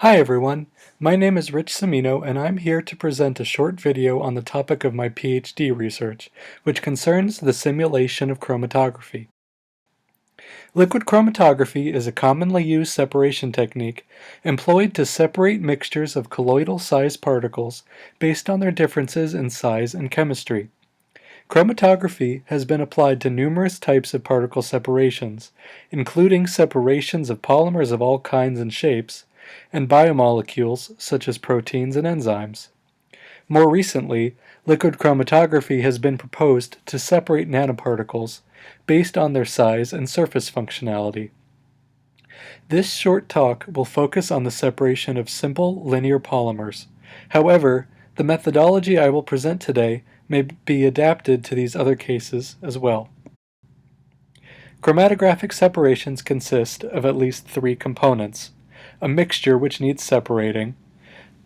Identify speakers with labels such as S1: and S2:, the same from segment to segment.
S1: Hi everyone, my name is Rich Cimino and I'm here to present a short video on the topic of my PhD research, which concerns the simulation of chromatography. Liquid chromatography is a commonly used separation technique employed to separate mixtures of colloidal-sized particles based on their differences in size and chemistry. Chromatography has been applied to numerous types of particle separations, including separations of polymers of all kinds and shapes, and biomolecules such as proteins and enzymes. More recently, liquid chromatography has been proposed to separate nanoparticles based on their size and surface functionality. This short talk will focus on the separation of simple linear polymers. However, the methodology I will present today may be adapted to these other cases as well. Chromatographic separations consist of at least three components: a mixture which needs separating,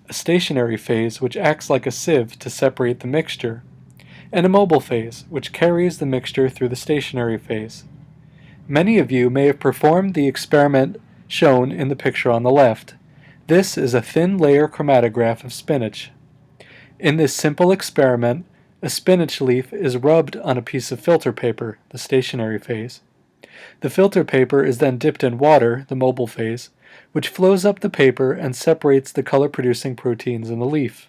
S1: a stationary phase which acts like a sieve to separate the mixture, and a mobile phase which carries the mixture through the stationary phase. Many of you may have performed the experiment shown in the picture on the left. This is a thin layer chromatograph of spinach. In this simple experiment, a spinach leaf is rubbed on a piece of filter paper, the stationary phase. The filter paper is then dipped in water, the mobile phase, which flows up the paper and separates the color-producing proteins in the leaf.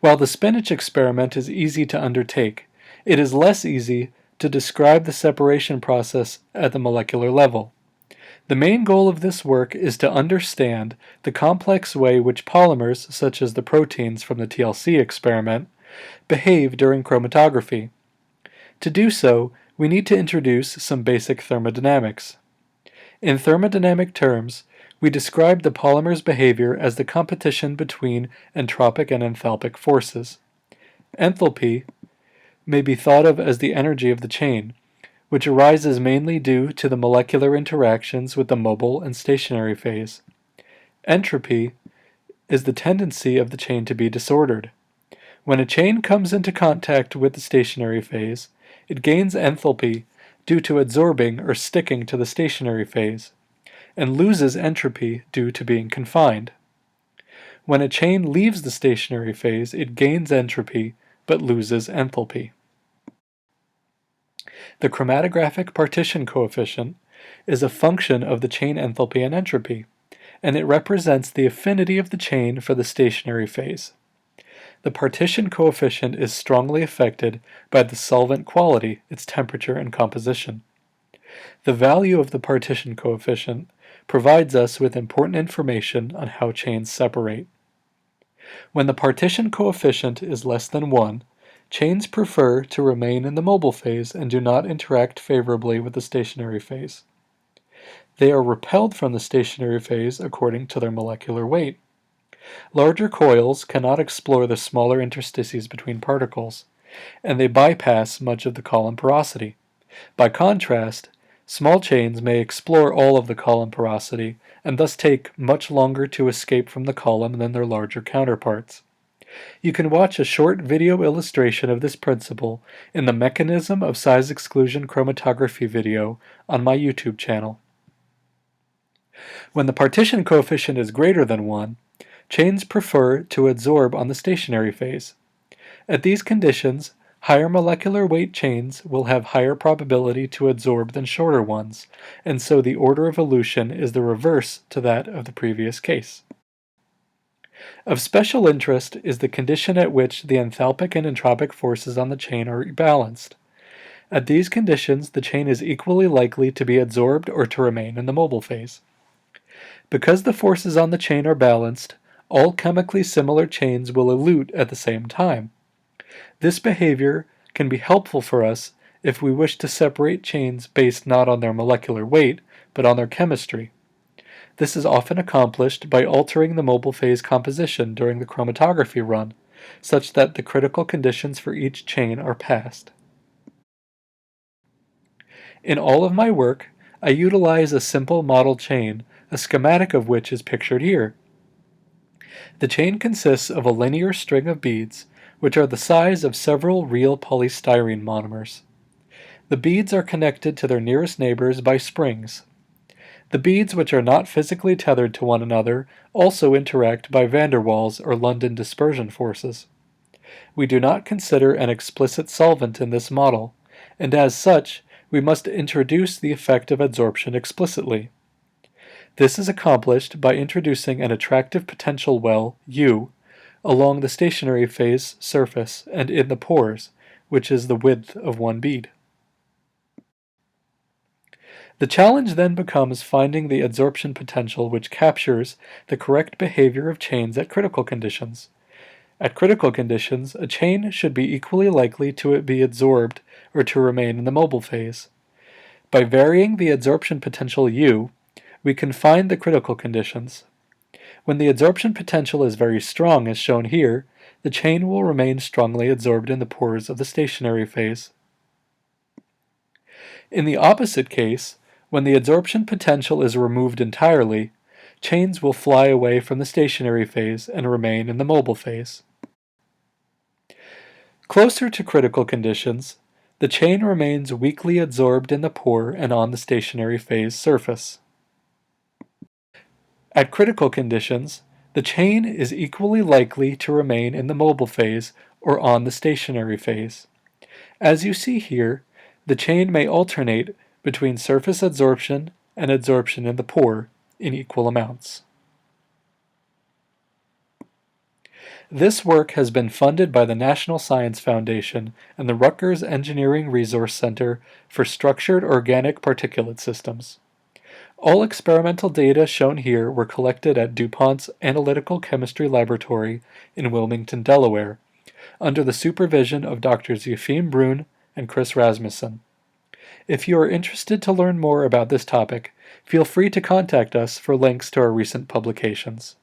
S1: While the spinach experiment is easy to undertake, it is less easy to describe the separation process at the molecular level. The main goal of this work is to understand the complex way which polymers, such as the proteins from the TLC experiment, behave during chromatography. To do so, we need to introduce some basic thermodynamics. In thermodynamic terms, we describe the polymer's behavior as the competition between entropic and enthalpic forces. Enthalpy may be thought of as the energy of the chain, which arises mainly due to the molecular interactions with the mobile and stationary phase. Entropy is the tendency of the chain to be disordered. When a chain comes into contact with the stationary phase, it gains enthalpy due to adsorbing or sticking to the stationary phase, and loses entropy due to being confined. When a chain leaves the stationary phase, it gains entropy but loses enthalpy. The chromatographic partition coefficient is a function of the chain enthalpy and entropy, and it represents the affinity of the chain for the stationary phase. The partition coefficient is strongly affected by the solvent quality, its temperature and composition. The value of the partition coefficient provides us with important information on how chains separate. When the partition coefficient is less than 1, chains prefer to remain in the mobile phase and do not interact favorably with the stationary phase. They are repelled from the stationary phase according to their molecular weight. Larger coils cannot explore the smaller interstices between particles, and they bypass much of the column porosity. By contrast, small chains may explore all of the column porosity and thus take much longer to escape from the column than their larger counterparts. You can watch a short video illustration of this principle in the Mechanism of Size Exclusion Chromatography video on my YouTube channel. When the partition coefficient is greater than 1, chains prefer to adsorb on the stationary phase. At these conditions, higher molecular weight chains will have higher probability to adsorb than shorter ones, and so the order of elution is the reverse to that of the previous case. Of special interest is the condition at which the enthalpic and entropic forces on the chain are balanced. At these conditions, the chain is equally likely to be adsorbed or to remain in the mobile phase. Because the forces on the chain are balanced, all chemically similar chains will elute at the same time. This behavior can be helpful for us if we wish to separate chains based not on their molecular weight, but on their chemistry. This is often accomplished by altering the mobile phase composition during the chromatography run, such that the critical conditions for each chain are passed. In all of my work, I utilize a simple model chain, a schematic of which is pictured here. The chain consists of a linear string of beads, which are the size of several real polystyrene monomers. The beads are connected to their nearest neighbors by springs. The beads which are not physically tethered to one another also interact by van der Waals or London dispersion forces. We do not consider an explicit solvent in this model, and as such, we must introduce the effect of adsorption explicitly. This is accomplished by introducing an attractive potential well, U, along the stationary phase surface and in the pores, which is the width of one bead. The challenge then becomes finding the adsorption potential which captures the correct behavior of chains at critical conditions. At critical conditions, a chain should be equally likely to be adsorbed or to remain in the mobile phase. By varying the adsorption potential U, we can find the critical conditions. When the adsorption potential is very strong, as shown here, the chain will remain strongly adsorbed in the pores of the stationary phase. In the opposite case, when the adsorption potential is removed entirely, chains will fly away from the stationary phase and remain in the mobile phase. Closer to critical conditions, the chain remains weakly adsorbed in the pore and on the stationary phase surface. At critical conditions, the chain is equally likely to remain in the mobile phase or on the stationary phase. As you see here, the chain may alternate between surface adsorption and adsorption in the pore in equal amounts. This work has been funded by the National Science Foundation and the Rutgers Engineering Resource Center for Structured Organic Particulate Systems. All experimental data shown here were collected at DuPont's Analytical Chemistry Laboratory in Wilmington, Delaware, under the supervision of Drs. Yefim Brun and Chris Rasmussen. If you are interested to learn more about this topic, feel free to contact us for links to our recent publications.